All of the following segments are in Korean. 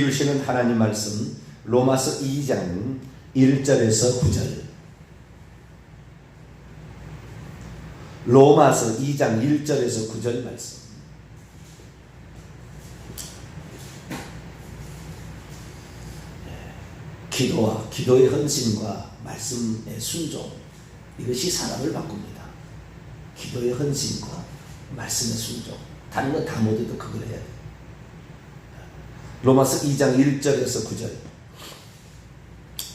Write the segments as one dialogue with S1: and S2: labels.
S1: 주시는 하나님 말씀 로마서 2장 1절에서 9절. 로마서 2장 1절에서 9절 말씀. 기도와 기도의 헌신과 말씀의 순종, 이것이 사람을 바꿉니다. 기도의 헌신과 말씀의 순종, 다른 건 다 못해도 그걸 해야 돼요. 로마서 2장 1절에서 9절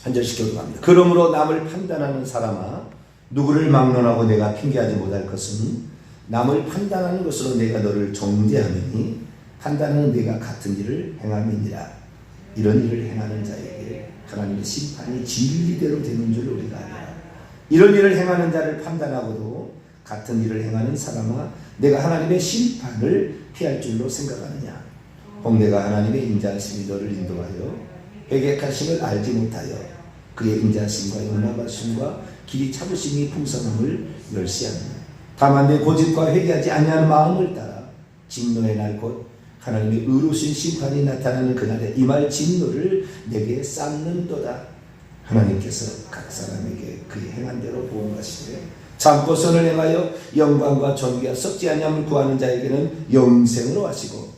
S1: 한 절씩 교독합니다. 그러므로 남을 판단하는 사람아, 누구를 막론하고 내가 핑계하지 못할 것은 남을 판단하는 것으로 내가 너를 정죄하느니 판단하는 내가 같은 일을 행함이니라. 이런 일을 행하는 자에게 하나님의 심판이 진리대로 되는 줄 우리가 알아. 이런 일을 행하는 자를 판단하고도 같은 일을 행하는 사람아, 내가 하나님의 심판을 피할 줄로 생각하느냐. 혹 내가 하나님의 인자하심이 너를 인도하여 회개하심을 알지 못하여 그의 인자하심과 용납하심과 길이 참으심이 풍성함을 멸시하느냐. 다만 내 고집과 회개하지 아니하는 마음을 따라 진노의 날 곧 하나님의 의로우신 심판이 나타나는 그날에 임할 진노를 내게 쌓는도다. 하나님께서 각 사람에게 그의 행한 대로 보응하시되 참고 선을 행하여 영광과 존귀와 썩지 아니함을 구하는 자에게는 영생으로 하시고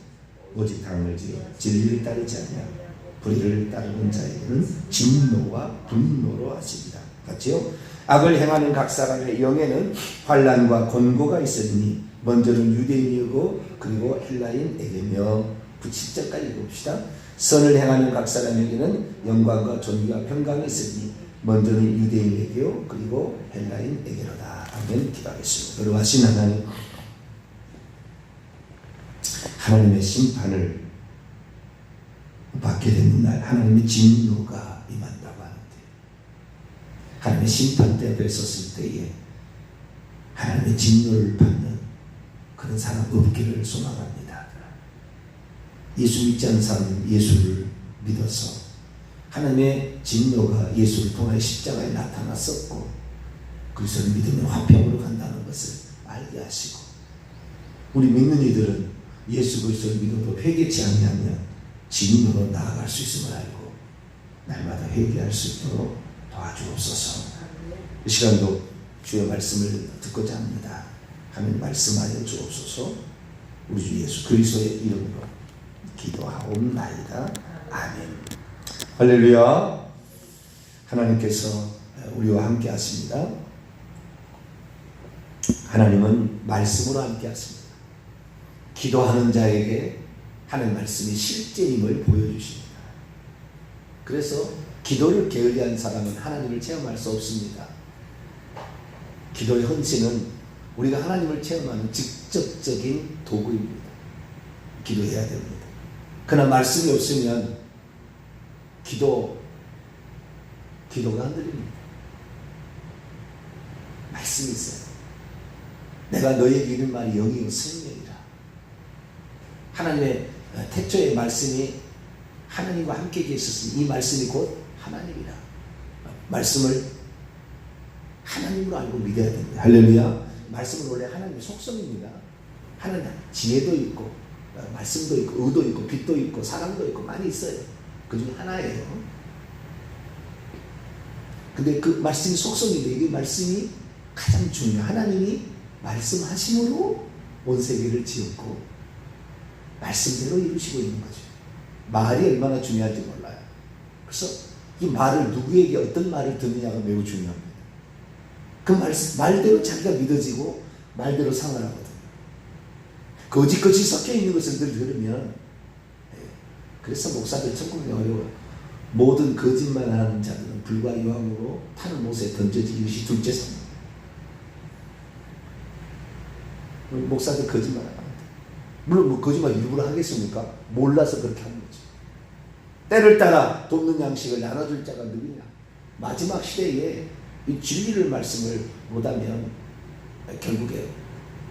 S1: 오직 당을지어 진리를 따르지 아니하며 불의를 따르는 자에게는 진노와 분노로 하시리라. 같이요. 악을 행하는 각 사람의 영에는 환난과 곤고가 있으니 먼저는 유대인이고 그리고 헬라인에게며. 7절까지 읽읍시다. 선을 행하는 각 사람에게는 영광과 존귀와 평강이 있으니 먼저는 유대인에게요 그리고 헬라인에게로다. 아멘. 기도하겠습니다. 거룩하신 하나님, 하나님의 심판을 받게 되는 날 하나님의 진노가 임한다고 하는데, 하나님의 심판대에 섰을 때에 하나님의 진노를 받는 그런 사람 없기를 소망합니다. 예수 믿지 않는 사람은 예수를 믿어서 하나님의 진노가 예수를 통하여 십자가에 나타났었고 그리스도를 믿으면 화평으로 간다는 것을 알게 하시고, 우리 믿는 이들은 예수 그리스도를 믿어도 회개치 아니하면 진노로 나아갈 수 있음을 알고 날마다 회개할 수 있도록 도와주옵소서. 이 시간도 주의 말씀을 듣고자 합니다. 하나님 말씀하여 주옵소서. 우리 주 예수 그리스도의 이름으로 기도하옵나이다. 아멘. 할렐루야. 하나님께서 우리와 함께 하십니다. 하나님은 말씀으로 함께 하십니다. 기도하는 자에게 하나님 말씀이 실제임을 보여주십니다. 그래서 기도를 게을리한 사람은 하나님을 체험할 수 없습니다. 기도의 헌신은 우리가 하나님을 체험하는 직접적인 도구입니다. 기도해야 됩니다. 그러나 말씀이 없으면 기도가 안 들립니다. 말씀이 있어요. 내가 너에게 이른 말이 영이요 생명이라. 하나님의 태초의 말씀이 하나님과 함께 계셨으니 이 말씀이 곧 하나님이라. 말씀을 하나님으로 알고 믿어야 됩니다. 할렐루야. 말씀은 원래 하나님의 속성입니다. 하나님 지혜도 있고 말씀도 있고 의도 있고 빛도 있고 사랑도 있고 많이 있어요. 그 중에 하나예요. 근데 그 말씀이 속성인데 이게 말씀이 가장 중요해요. 하나님이 말씀하심으로 온 세계를 지었고 말씀대로 이루시고 있는 거죠. 말이 얼마나 중요한지 몰라요. 그래서 이 말을 누구에게 어떤 말을 듣느냐가 매우 중요합니다. 그 말대로 자기가 믿어지고 말대로 생활하거든요. 거짓 섞여 있는 것을 늘 들으면, 그래서 목사들 천국이 어려워요. 모든 거짓말하는 자들은 불과 유황으로 타는 못에 던져지기 것이 둘째 상. 목사들 거짓말 안 합니다. 물론 뭐 거짓말 일부러 하겠습니까? 몰라서 그렇게 하는 거죠. 때를 따라 돕는 양식을 나눠줄 자가 누구냐? 마지막 시대에 이 진리를 말씀을 못하면 결국에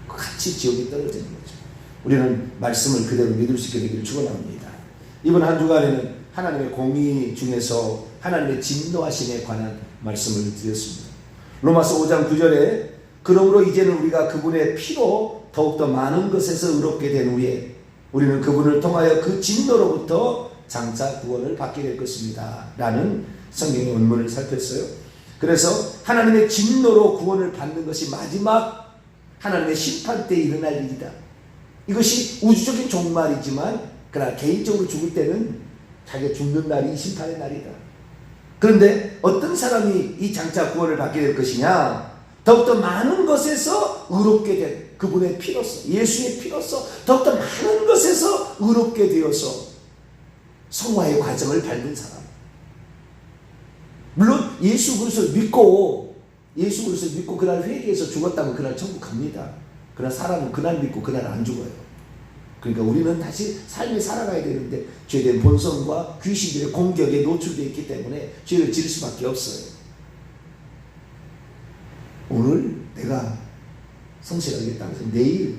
S1: 같이 지옥에 떨어지는 거죠. 우리는 말씀을 그대로 믿을 수 있게 되기를 축원합니다. 이번 한 주간에는 하나님의 공의 중에서 하나님의 진노하심에 관한 말씀을 드렸습니다. 로마서 5장 9절에 그러므로 이제는 우리가 그분의 피로 더욱더 많은 것에서 의롭게 된 후에 우리는 그분을 통하여 그 진노로부터 장차 구원을 받게 될 것입니다. 라는 성경의 원문을 살폈어요. 그래서 하나님의 진노로 구원을 받는 것이 마지막 하나님의 심판 때 일어날 일이다. 이것이 우주적인 종말이지만 그러나 개인적으로 죽을 때는 자기가 죽는 날이 심판의 날이다. 그런데 어떤 사람이 이 장차 구원을 받게 될 것이냐? 더욱더 많은 것에서 의롭게 된 그분의 피로서, 예수의 피로서 더욱더 많은 것에서 의롭게 되어서 성화의 과정을 밟는 사람. 물론 예수 그리스도를 믿고 그날 회개해서 죽었다면 그날 천국 갑니다. 그러나 사람은 그날 믿고 그날 안 죽어요. 그러니까 우리는 다시 삶을 살아가야 되는데 죄된 본성과 귀신들의 공격에 노출되어 있기 때문에 죄를 지을 수밖에 없어요. 오늘 내가 성실하겠다고 해서 내일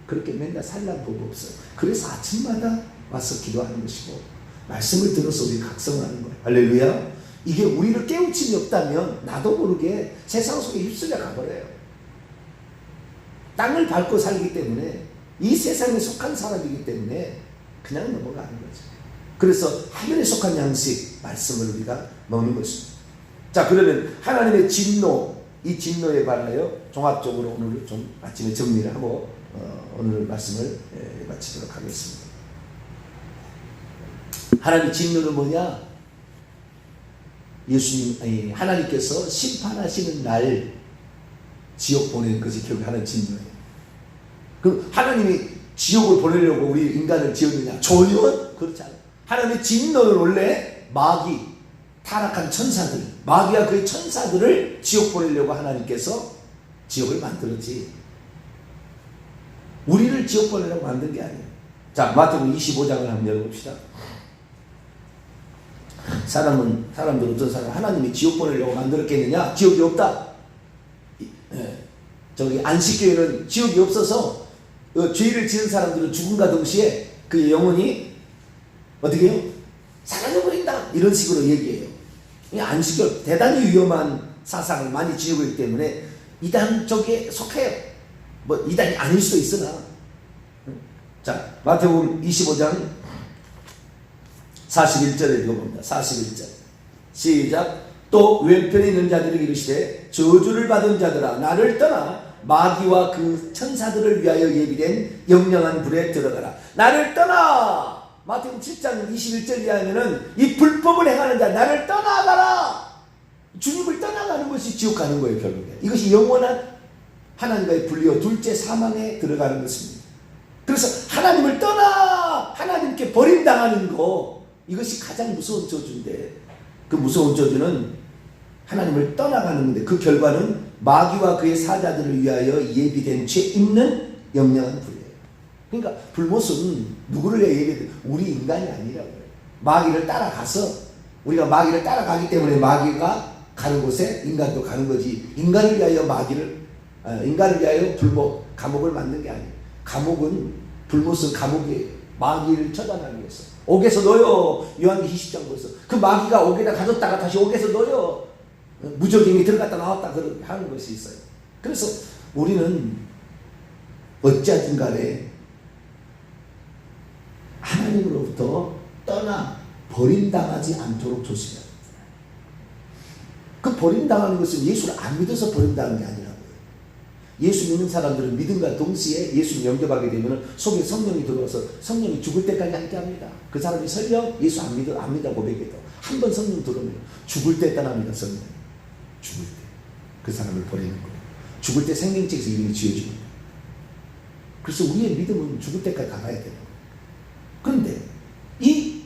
S1: 그렇게 맨날 살란 법 없어요. 그래서 아침마다 와서 기도하는 것이고 말씀을 들어서 우리 각성하는 거예요. 할렐루야. 이게 우리를 깨우침이 없다면 나도 모르게 세상 속에 휩쓸려 가버려요. 땅을 밟고 살기 때문에 이 세상에 속한 사람이기 때문에 그냥 넘어가는 거죠. 그래서 하늘에 속한 양식 말씀을 우리가 먹는 것입니다. 자, 그러면 하나님의 진노, 이 진노에 관하여 종합적으로 오늘 좀 아침에 정리를 하고 오늘 말씀을 마치도록 하겠습니다. 하나님의 진노는 뭐냐? 하나님께서 심판하시는 날 지옥 보내는 것이 결국 하나님의 진노예요. 그럼 하나님이 지옥을 보내려고 우리 인간을 지었느냐? 전혀 그렇지 않아요. 하나님의 진노는 원래 마귀, 타락한 천사들, 마귀와 그의 천사들을 지옥 보내려고 하나님께서 지옥을 만들었지. 우리를 지옥 보내려고 만든 게 아니에요. 자, 마태복음 25장을 한번 열어봅시다. 사람들 어떤 사람 하나님이 지옥 보내려고 만들었겠느냐? 지옥이 없다. 저기 안식교회는 지옥이 없어서 죄를 지은 사람들은 죽음과 동시에 그의 영혼이 어떻게 해요? 사라져버린다. 이런 식으로 얘기해요. 안식교 대단히 위험한 사상을 많이 지우고 있기 때문에 이단 쪽에 속해요. 뭐 이단이 아닐 수도 있으나. 자, 마태복음 25장 41절에 읽어봅니다. 41절 시작. 또 왼편에 있는 자들에게 이르시되 저주를 받은 자들아 나를 떠나 마귀와 그 천사들을 위하여 예비된 영영한 불에 들어가라. 나를 떠나. 마태복음 7장 21절 이하면은 이 불법을 행하는 자 나를 떠나가라. 주님을 떠나가는 것이 지옥 가는 거예요. 결국에 이것이 영원한 하나님과의 분리와 둘째 사망에 들어가는 것입니다. 그래서 하나님을 떠나 하나님께 버림당하는 거, 이것이 가장 무서운 저주인데, 그 무서운 저주는 하나님을 떠나가는 건데 그 결과는 마귀와 그의 사자들을 위하여 예비된 죄 있는 영영한 불이에요. 그러니까 불못은 누구를 위해 예비된, 우리 인간이 아니라고요. 마귀를 따라가서, 우리가 마귀를 따라가기 때문에 마귀가 가는 곳에 인간도 가는 거지. 인간을 위하여 인간을 위하여 불못, 감옥을 만든 게 아니에요. 감옥은, 불못은 감옥이에요. 마귀를 처단하기 위해서. 옥에서 넣어요. 요한계시 10장 벌써. 그 마귀가 옥에다 가뒀다가 다시 옥에서 넣어요. 무적행이 들어갔다 나왔다 그렇게 하는 것이 있어요. 그래서 우리는 어찌하든 간에 하나님으로부터 떠나 버림당하지 않도록 조심해야 됩니다. 그 버림당하는 것은 예수를 안 믿어서 버림당한 게 아니라고요. 예수 믿는 사람들은 믿음과 동시에 예수를 영접하게 되면 속에 성령이 들어와서 성령이 죽을 때까지 함께합니다. 그 사람이 설령 예수 안 믿어 고백해도 한 번 성령 들어오면 죽을 때 떠납니다. 성령. 죽을 때 그 사람을 버리는 거예요. 죽을 때 생명책에서 이름이 지어지는 거예요. 그래서 우리의 믿음은 죽을 때까지 가봐야 되는 거예요. 그런데 이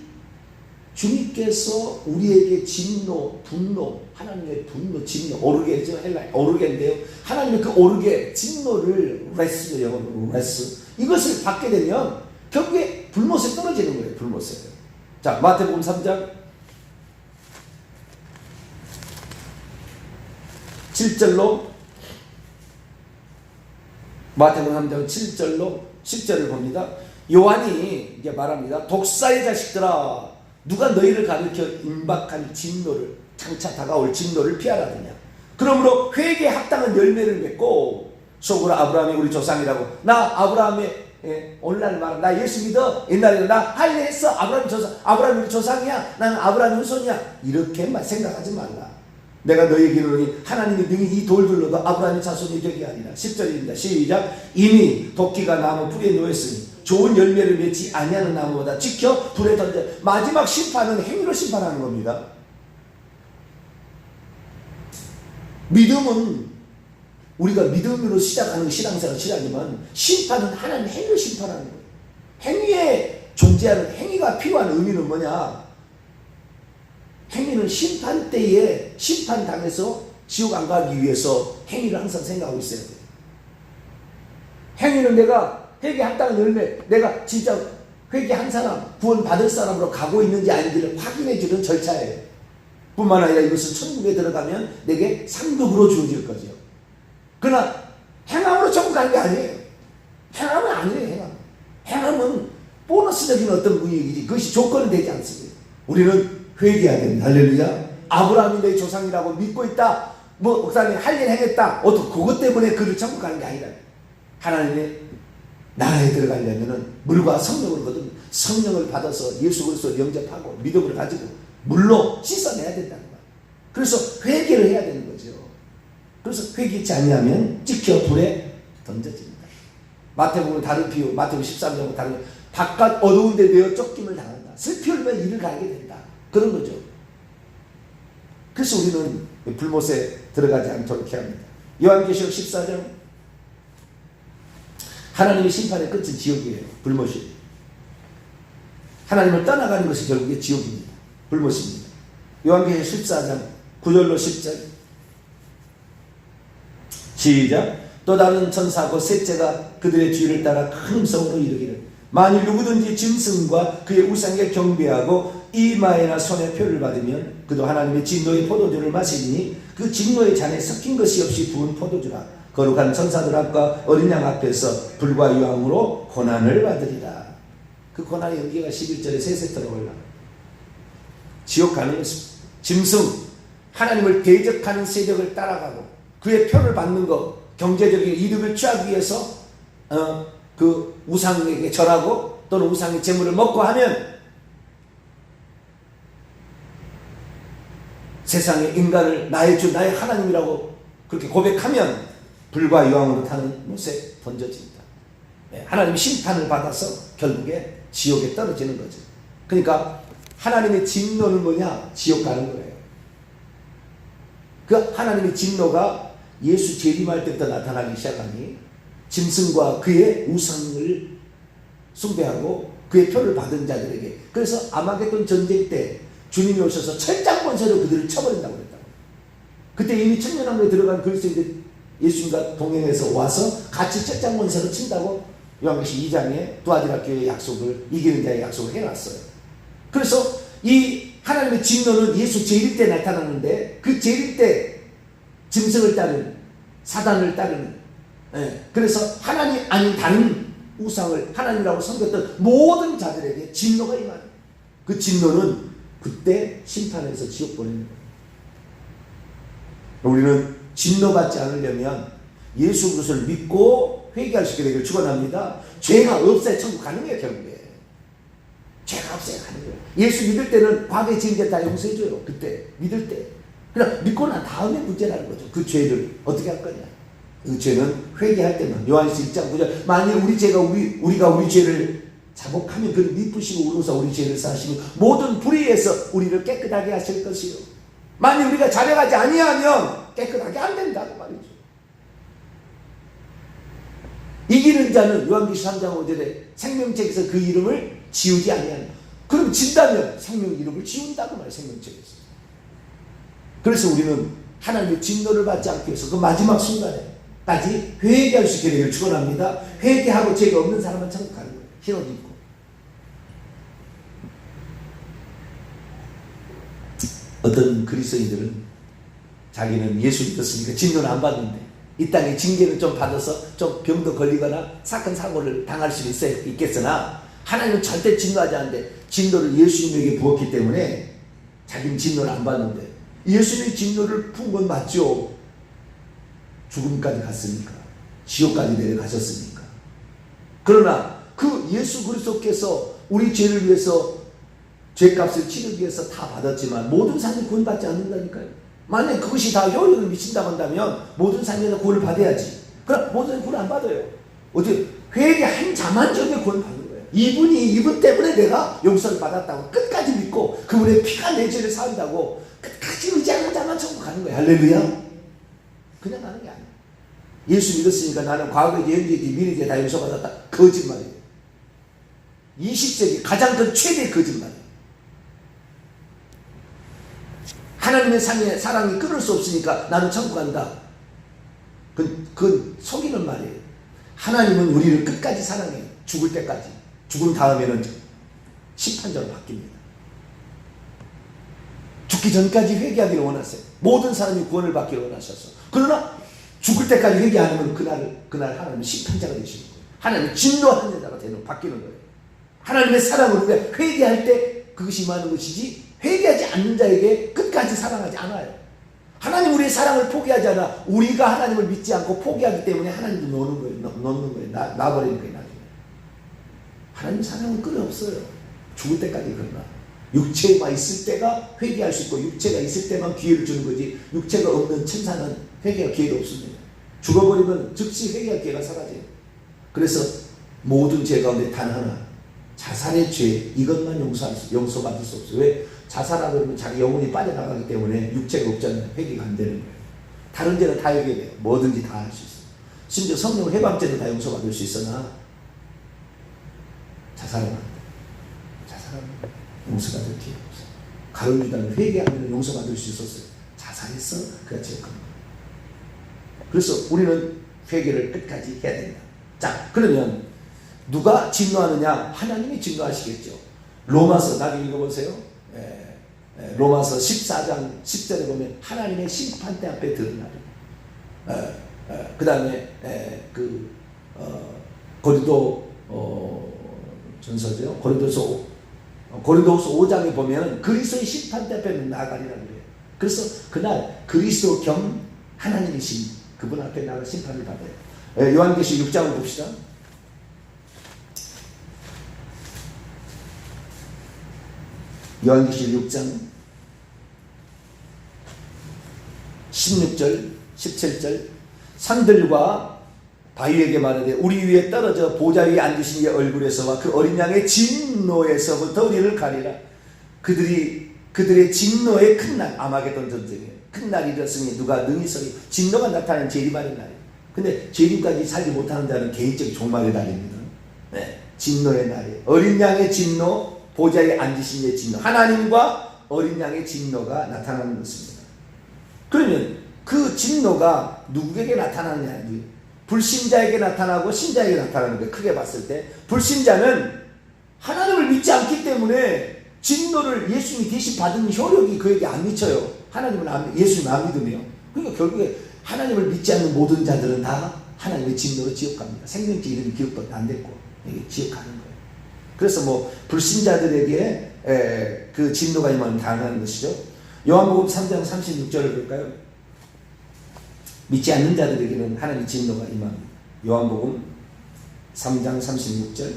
S1: 주님께서 우리에게 진노, 분노, 하나님의 분노, 진노, 오르게죠. 오르게인데요. 하나님의 그 오르게, 진노를 레스죠. 영어로 레스. 이것을 받게 되면 결국에 불못에 떨어지는 거예요. 불못에. 자, 마태복음 3장 7절로, 마태복음 3장 7절로 10절을 봅니다. 요한이 이제 말합니다. 독사의 자식들아, 누가 너희를 가르쳐 임박한 진노를, 장차 다가올 진노를 피하라느냐. 그러므로 회개에 합당한 열매를 맺고 속으로 아브라함이 우리 조상이라고, 나 아브라함의 오늘날 말하면 나 예수 믿어. 옛날에는 나 할례했어. 아브라함이 우리 조상이야. 나는 아브라함의 후손이야. 이렇게만 생각하지 말라. 내가 너에게 이르노니 하나님이 능히 이 돌들로도 아브라함의 자손이 되게 하리라. 10절입니다. 시작. 이미 도끼가 나무 불에 놓였으니 좋은 열매를 맺지 아니하는 나무보다 지켜 불에 던져. 마지막 심판은 행위로 심판하는 겁니다. 믿음은 우리가 믿음으로 시작하는 신앙생활 시작이지만 심판은 하나님 행위로 심판하는 거예요. 행위에 존재하는 행위가 필요한 의미는 뭐냐? 행위는 심판 때에 심판당해서 지옥 안 가기 위해서 행위를 항상 생각하고 있어야 돼요. 행위는 내가 회개했다는 열매, 내가 진짜 회개한 사람, 구원 받을 사람으로 가고 있는지 아닌지를 확인해 주는 절차예요. 뿐만 아니라 이것은 천국에 들어가면 내게 상급으로 주어질 거죠. 그러나 행함으로 천국 가는 게 아니에요. 행함은 아니에요. 행함은 보너스적인 어떤 분위기지 그것이 조건이 되지 않습니다. 우리는 회개해야 됩니다. 할렐루야. 아브라함이 내 조상이라고 믿고 있다. 목사님 할례를 행했다. 그것 때문에 그를 천국 가는 게 아니라 하나님의 나라에 들어가려면 물과 성령을 거둔 성령을 받아서 예수 그리스도를 영접하고 믿음을 가지고 물로 씻어내야 된다는 거예요. 그래서 회개를 해야 되는 거죠. 그래서 회개치 아니하면 찍혀 불에 던져집니다. 마태복음 다른 비유, 마태복음 13장 다른 바깥 어두운 데 내어 쫓김을 당한다. 슬피 울며 이를 가게 된다. 그런 거죠. 그래서 우리는 불못에 들어가지 않도록 해야 합니다. 요한계시록 14장 하나님의 심판의 끝은 지옥이에요. 불못이. 하나님을 떠나가는 것이 결국에 지옥입니다. 불못입니다. 요한계시록 14장 9절로 10절 시작. 또 다른 천사 곧 셋째가 그들의 뒤를 따라 큰 음성으로 이르기를 만일 누구든지 짐승과 그의 우상에 경배하고 이마에나 손에 표를 받으면 그도 하나님의 진노의 포도주를 마시니 그 진노의 잔에 섞인 것이 없이 부은 포도주라. 거룩한 천사들 앞과 어린 양 앞에서 불과 유황으로 고난을 받으리라. 그 고난의 연기가 11절에 세세토록 올라. 지옥 가는 것입니다. 짐승, 하나님을 대적하는 세력을 따라가고 그의 표를 받는 것, 경제적인 이득을 취하기 위해서 그 우상에게 절하고 또는 우상의 재물을 먹고 하면 세상의 인간을 나의 주, 나의 하나님이라고 그렇게 고백하면 불과 유황으로 타는 못에 던져집니다. 하나님의 심판을 받아서 결국에 지옥에 떨어지는 거죠. 그러니까 하나님의 진노는 뭐냐? 지옥 가는 거예요. 그 하나님의 진노가 예수 재림할 때부터 나타나기 시작하니 짐승과 그의 우상을 숭배하고 그의 표를 받은 자들에게, 그래서 아마겟돈 전쟁 때 주님이 오셔서 철장 권세로 그들을 쳐버린다고 그랬다고. 그때 이미 천년왕국에 들어간 그리스도인들 예수님과 동행해서 와서 같이 철장 권세로 친다고 요한계시록 2장에 두아디라 교회의 약속을, 이기는 자의 약속을 해놨어요. 그래서 이 하나님의 진노는 예수 재림 때 나타나는데 그 재림 때 짐승을 따르는, 사단을 따르는, 그래서 하나님 아닌 다른 우상을 하나님이라고 섬겼던 모든 자들에게 진노가 임하는, 그 진노는 그때 심판해서 지옥 보내는 거예요. 우리는 진노받지 않으려면 예수 그리스도를 믿고 회개할 수 있게 되기를 축원합니다. 죄가 없어야 천국 가는 거예요. 결국에 죄가 없어야 가는 거예요. 예수 믿을 때는 과거의 죄인들 다 용서해줘요. 그때 믿을 때. 그냥 믿고 난 다음에 문제라는 거죠. 그 죄를 어떻게 할 거냐. 그 죄는 회개할 때만. 요한계시록 1장 9절 만일 우리가 우리 죄를 자복하면 그를 미쁘시고 우로서 우리 죄를 사하시고 모든 불의에서 우리를 깨끗하게 하실 것이요. 만일 우리가 자백하지 아니하면 깨끗하게 안 된다고 말이죠. 이기는 자는 요한계시록 3장 5절에 생명책에서 그 이름을 지우지 아니하는. 그럼 진다면 생명 이름을 지운다고 말해요. 생명책에서. 그래서 우리는 하나님의 진노를 받지 않기 위해서 그 마지막 순간에까지 회개할 수 있게 되기를 축원합니다. 회개하고 죄가 없는 사람은 천국 가는 거예요. 흰옷 입고. 어떤 그리스도인들은 자기는 예수 믿었으니까 진노를 안 받는데 이 땅에 징계를 좀 받아서 좀 병도 걸리거나 사건 사고를 당할 수 있겠으나 하나님은 절대 진노하지 않는데 진노를 예수님에게 부었기 때문에 자기는 진노를 안 받는데 예수님이 진노를 푼 건 맞죠. 죽음까지 갔으니까, 지옥까지 내려가셨으니까. 그러나 그 예수 그리스도께서 우리 죄를 위해서 죄값을 치르기 위해서 다 받았지만 모든 사람이 구원받지 않는다니까요. 만약 그것이 다 효력을 미친다고 한다면 모든 사람이 구원을 받아야지. 그럼 모든 사람이 구원 안 받아요. 어떻게 회개한 자만 저게 구원 받는 거예요. 이분 때문에 내가 용서를 받았다고 끝까지 믿고 그분의 피가 내 죄를 사한다고 끝까지 의지하는 자만 천국 가는 거예요. 할렐루야. 그냥 가는 게 아니에요. 예수 믿었으니까 나는 과거에 현재에 미래에 다 용서받았다. 거짓말이에요. 20세기 가장 큰 최대 거짓말이에요. 하나님의 사랑이 끊을 수 없으니까 나는 천국 간다. 그건 속이는 말이에요. 하나님은 우리를 끝까지 사랑해요. 죽을 때까지. 죽은 다음에는 심판자로 바뀝니다. 죽기 전까지 회개하기를 원하세요. 모든 사람이 구원을 받기를 원하셨어. 그러나 죽을 때까지 회개 안 하면 그날 하나님은 심판자가 되시는 거예요. 하나님은 진노하는 자가 바뀌는 거예요. 하나님의 사랑을 우리가 회개할 때 그것이 임하는 것이지 회개하지 않는 자에게 끝까지 사랑하지 않아요. 하나님 우리의 사랑을 포기하지 않아. 우리가 하나님을 믿지 않고 포기하기 때문에 하나님도 놓는 거예요. 놔버리는 거예요. 나중에. 하나님 사랑은 끈이 없어요. 죽을 때까지 그러나. 육체가 있을 때가 회개할 수 있고 육체가 있을 때만 기회를 주는 거지 육체가 없는 천사는 회개할 기회가 없습니다. 죽어버리면 즉시 회개할 기회가 사라져요. 그래서 모든 죄 가운데 단 하나 자살의 죄 이것만 용서받을 수 없어요. 왜? 자살하고 그러면 자기 영혼이 빠져나가기 때문에 육체가 없잖아요. 회개가 안 되는 거예요. 다른 죄는 다 회개돼요. 뭐든지 다 할 수 있어요. 심지어 성령 해방죄는 다 용서받을 수 있으나 자살하면 용서받을 기회가 없어요. 가룟유다는 회개하면 용서받을 수 있었어요. 자살했어? 그가 제일 큰 거예요. 그래서 우리는 회개를 끝까지 해야 된다. 자, 그러면 누가 진노하느냐? 하나님이 진노하시겠죠. 로마서 나도 읽어보세요. 로마서 14장 10절에 보면 하나님의 심판대 앞에 드러나요. 그 다음에 고린도 전서죠. 고린도후서 5장에 보면 그리스도의 심판대 앞에 나가리라고 해요. 그래서 그날 그리스도 겸 하나님이신 그분 앞에 나가 심판을 받아요. 요한계시 6장을 봅시다. 요한계시 6장 16절 17절 산들과 바위에게 말하되 우리 위에 떨어져 보좌 위에 앉으신 이의 얼굴에서와 그 어린 양의 진노에서부터 우리를 가리라. 그들의 진노의 큰 날 아마게돈 전쟁이에요. 큰 날이 이르렀으니 누가 능히 서리. 진노가 나타나는 재림하는 날이에요. 근데 재림까지 살지 못하는 자는 개인적인 종말의 날입니다. 네, 진노의 날이에요. 어린 양의 진노 보좌에 앉으신 이의 진노 하나님과 어린 양의 진노가 나타나는 것입니다. 그러면 그 진노가 누구에게 나타나느냐? 불신자에게 나타나고 신자에게 나타나는 거예요. 크게 봤을 때 불신자는 하나님을 믿지 않기 때문에 진노를 예수님이 대신 받은 효력이 그에게 안 미쳐요. 예수님을 안 믿으며. 그러니까 결국에 하나님을 믿지 않는 모든 자들은 다 하나님의 진노로 지옥 갑니다. 생명체 이름이 기억도 안 됐고 지옥 가는 거예요. 그래서 불신자들에게 그 진노가 임하면 당하는 것이죠. 요한복음 3장 36절을 볼까요? 믿지 않는 자들에게는 하나님의 진노가 임합니다. 요한복음 3장 36절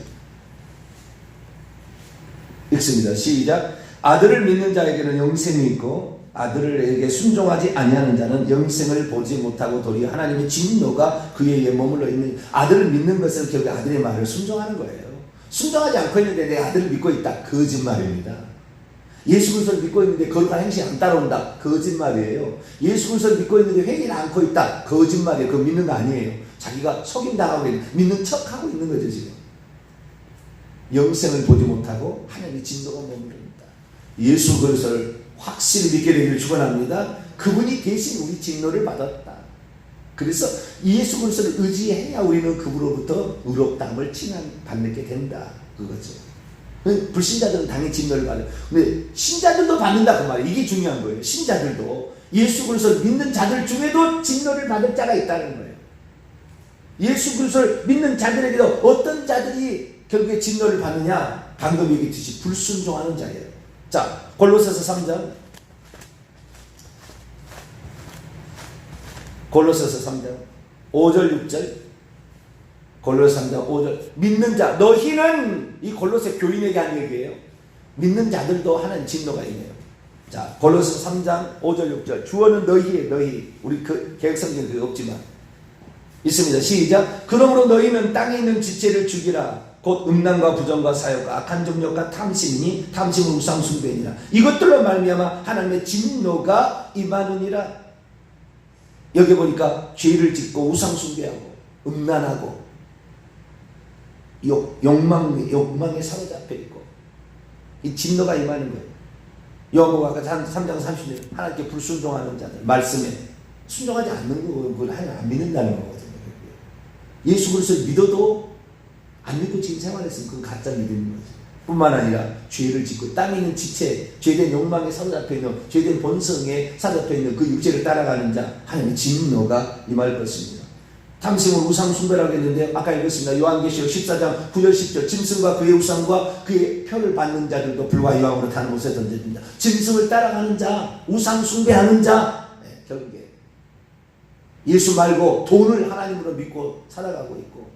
S1: 읽습니다. 시작. 아들을 믿는 자에게는 영생이 있고 아들에게 순종하지 아니하는 자는 영생을 보지 못하고 도리어 하나님의 진노가 그에 의해 머물러 있는. 아들을 믿는 것은 결국 아들의 말을 순종하는 거예요. 순종하지 않고 있는데 내 아들을 믿고 있다. 거짓말입니다. 예수 그리스도를 믿고 있는데 거룩한 행실 안 따라온다. 거짓말이에요. 예수 그리스도를 믿고 있는데 회개를 않고 있다. 거짓말이에요. 그거 믿는 거 아니에요. 자기가 속임당하고 있는, 믿는 척하고 있는 거죠 지금. 영생을 보지 못하고 하나님의 진노가 머무릅니다. 예수 그리스도를 확실히 믿게 되기를 축원합니다. 그분이 대신 우리 진노를 받았다. 그래서 예수 그리스도를 의지해야 우리는 그분으로부터 의롭다함을 칭함받게 된다. 그거죠. 불신자들은 당연히 진노를 받아요. 근데 신자들도 받는다 그 말이에요. 이게 중요한 거예요. 신자들도 예수 그리스도를 믿는 자들 중에도 진노를 받을 자가 있다는 거예요. 예수 그리스도를 믿는 자들에게도 어떤 자들이 결국에 진노를 받느냐? 방금 얘기했듯이 불순종하는 자예요. 자, 골로새서 3장. 골로새서 3장 5절 6절 골로새 3장 5절 믿는 자 너희는 이 골로새 교인에게 한 얘기예요. 믿는 자들도 하나님 진노가 있네요. 자 골로새 3장 5절 6절 주어는 너희예요. 너희 우리 그 개혁성경 그게 없지만 있습니다. 시작. 그러므로 너희는 땅에 있는 지체를 죽이라. 곧 음란과 부정과 사욕과 악한 정욕과 탐심이니 탐심은 우상 숭배니라. 이것들로 말미암아 하나님의 진노가 임하느니라. 여기 보니까 죄를 짓고 우상 숭배하고 음란하고 욕망에 사로잡혀 있고 이 진노가 임하는 거예요. 여호와가 3장 30절 하나님께 불순종하는 자들 말씀에 순종하지 않는 거 그걸 하나님 안 믿는다는 거거든요. 예수 그리스도를 믿어도 안 믿고 지금 생활했으면 그건 가짜 믿음인 거죠. 뿐만 아니라 죄를 짓고 땅에 있는 지체, 죄된 욕망에 사로잡혀 있는, 죄된 본성에 사로잡혀 있는 그 육체를 따라가는 자 하나님의 진노가 임할 것입니다. 탐심은 우상 숭배라고 했는데 아까 읽었습니다. 요한계시록 14장 9절 10절 짐승과 그의 우상과 그의 표를 받는 자들도 불과 유황으로 타는 곳에 던져진다. 짐승을 따라가는 자, 우상 숭배하는 자, 결국에 예수 말고 돈을 하나님으로 믿고 살아가고 있고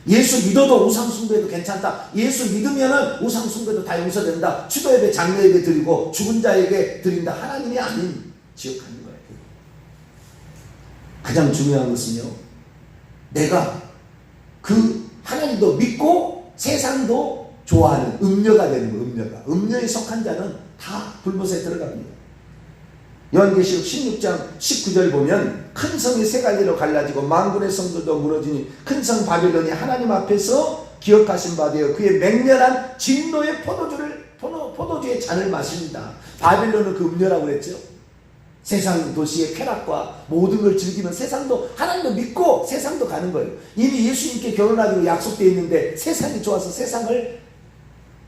S1: 예수 믿어도 우상 숭배도 괜찮다. 예수 믿으면은 우상 숭배도 다 용서된다. 추도 예배, 장례 예배 드리고 죽은 자에게 드린다. 하나님이 아닌 지역하는 거예요. 가장 중요한 것은요. 내가 그 하나님도 믿고 세상도 좋아하는 음녀가 되는 거예요. 음녀가. 음녀에 속한 자는 다 불못에 들어갑니다. 요한계시록 16장 19절 보면 큰 성이 세 갈래로 갈라지고 만군의 성들도 무너지니 큰 성 바빌론이 하나님 앞에서 기억하신 바 되어 그의 맹렬한 진노의 포도주의 잔을 마십니다. 바빌론은 그 음녀라고 그랬죠. 세상 도시의 쾌락과 모든 걸 즐기면 세상도 하나님도 믿고 세상도 가는 거예요. 이미 예수님께 결혼하기로 약속되어 있는데 세상이 좋아서 세상을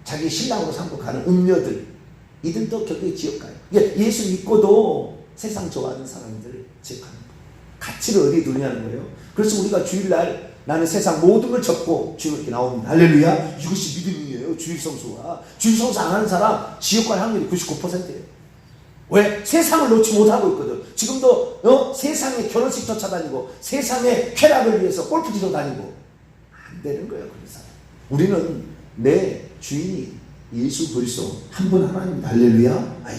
S1: 자기 신랑으로 삼고 가는 음녀들 이들도 결국에 지옥 가요. 예수 믿고도 세상 좋아하는 사람들 지옥 가는 거예요. 가치를 어디에 두냐는 거예요. 그래서 우리가 주일날 나는 세상 모든 걸 접고 주일 이렇게 나옵니다. 할렐루야. 이것이 믿음이에요. 주일 성수가. 주일 성수 안 하는 사람 지옥 갈 확률이 99%예요. 왜? 세상을 놓지 못하고 있거든. 지금도 세상에 결혼식 쫓아다니고 세상의 쾌락을 위해서 골프지도 다니고 안 되는 거예요. 그래서 우리는 내 주인이 예수 그리스도 한 분 하나님 할렐루야. 아이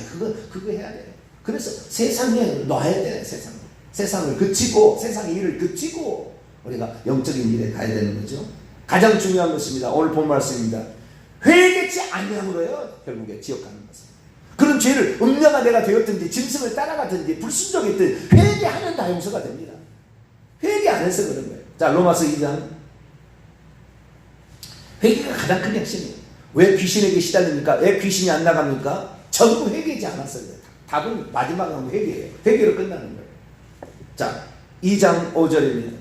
S1: 그거 해야 돼. 그래서 세상에 놔야 돼. 세상을 그치고 세상의 일을 그치고 우리가 영적인 일에 가야 되는 거죠. 가장 중요한 것입니다. 오늘 본 말씀입니다. 회개치 아니함으로요. 결국에 지옥 가는 것은. 그런 죄를 음녀가 내가 되었든지 짐승을 따라가든지 불순종했든지 회개하면 다 용서가 됩니다. 회개 안 해서 그런 거예요. 자 로마서 2장 회개가 가장 큰 핵심이에요. 왜 귀신에게 시달립니까? 왜 귀신이 안 나갑니까? 전부 회개하지 않았어요. 답은 마지막에 하면 회개예요. 회개로 끝나는 거예요. 자 2장 5절입니다.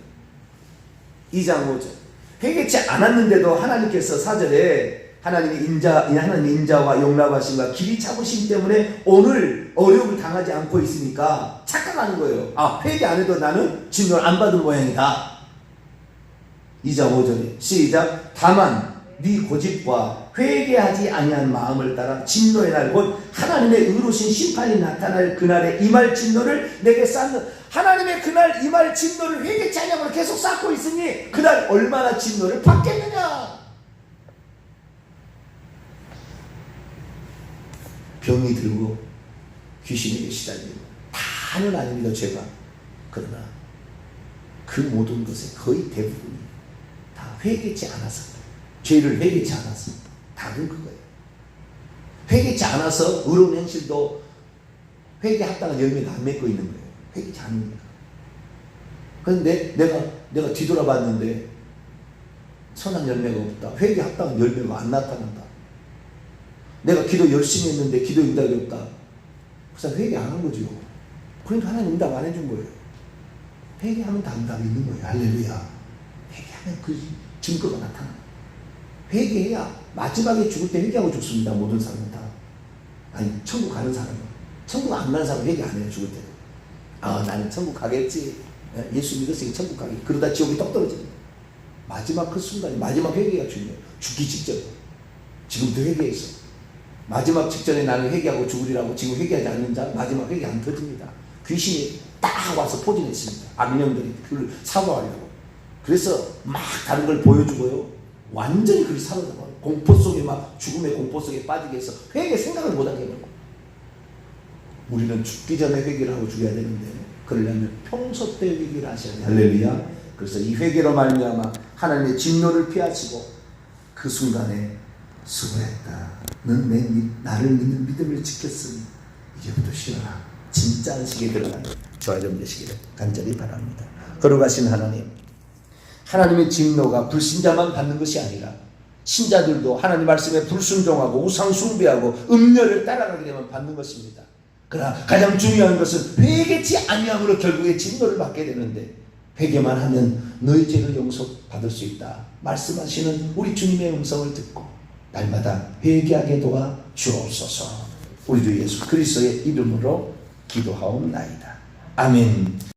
S1: 2장 5절 회개치 않았는데도 하나님께서 4절에 하나님의 인자와 용납하심과 길이 참으심 때문에 오늘 어려움을 당하지 않고 있으니까 착각하는 거예요. 아 회개 안 해도 나는 진노를 안 받은 모양이다. 2장 5절에 시작. 다만 네 고집과 회개하지 아니한 마음을 따라 진노의 날 곧 하나님의 의로우신 심판이 나타날 그날에 임할 진노를 내게 쌓는 하나님의 그날 임할 진노를 회개치 아니하고 계속 쌓고 있으니 그날 얼마나 진노를 받겠느냐. 병이 들고 귀신에게 시달리고 다는 아닙니다. 죄가. 그러나 그 모든 것의 거의 대부분이 다 회개치 않아서 죄를 회개치 않아서 답은 그거예요. 회개치 않아서 의로운 행실도 회개 합당한 열매가 안 맺고 있는 거예요. 회개치 않으니까. 그런데 내가 뒤돌아봤는데 선한 열매가 없다. 회개 합당한 열매가 안 나타난다. 내가 기도 열심히 했는데 기도 응답이 없다. 그래서 회개 안 한 거죠. 그러니까 하나님 응답 안 해준 거예요. 회개하면 다 응답이 있는 거예요. 할렐루야. 회개하면 그 증거가 나타나. 회개해야 마지막에 죽을 때 회개하고 죽습니다. 모든 사람은 다. 아니 천국 가는 사람은. 천국 안 가는 사람은 회개 안 해요. 죽을 때. 아 나는 천국 가겠지. 예수 믿었으니 천국 가겠지. 그러다 지옥이 떡 떨어집니다. 마지막 그 순간이 마지막 회개가 중요해요. 죽기 직전. 지금도 회개했어. 마지막 직전에 나는 회개하고 죽으리라고 지금 회개하지 않는 자 마지막 회개 안 터집니다. 귀신이 딱 와서 포진했습니다. 악령들이 그를 사고하려고. 그래서 막 다른 걸 보여주고요. 완전히 그리 살아나고 공포 속에 막 죽음의 공포 속에 빠지게 해서 회개 생각을 못하게 해요. 우리는 죽기 전에 회개를 하고 죽어야 되는데 그러려면 평소 때 회개를 하셔야 돼요. 할렐루야. 그래서 이 회개로 말미암아 하나님의 진노를 피하시고 그 순간에 수고했다. 넌 나를 믿는 믿음을 지켰으니 이제부터 쉬어라. 진짜 안식에 들어가는 저와 여러분 되시기를 간절히 바랍니다. 거룩하신 하나님, 하나님의 진노가 불신자만 받는 것이 아니라 신자들도 하나님 말씀에 불순종하고 우상 숭배하고 음녀를 따라가게 되면 받는 것입니다. 그러나 가장 중요한 것은 회개치 아니함으로 결국에 진노를 받게 되는데 회개만 하면 너희 죄를 용서받을 수 있다 말씀하시는 우리 주님의 음성을 듣고 날마다 회개하게 도와 주옵소서. 우리 주 예수 그리스도의 이름으로 기도하옵나이다. 아멘.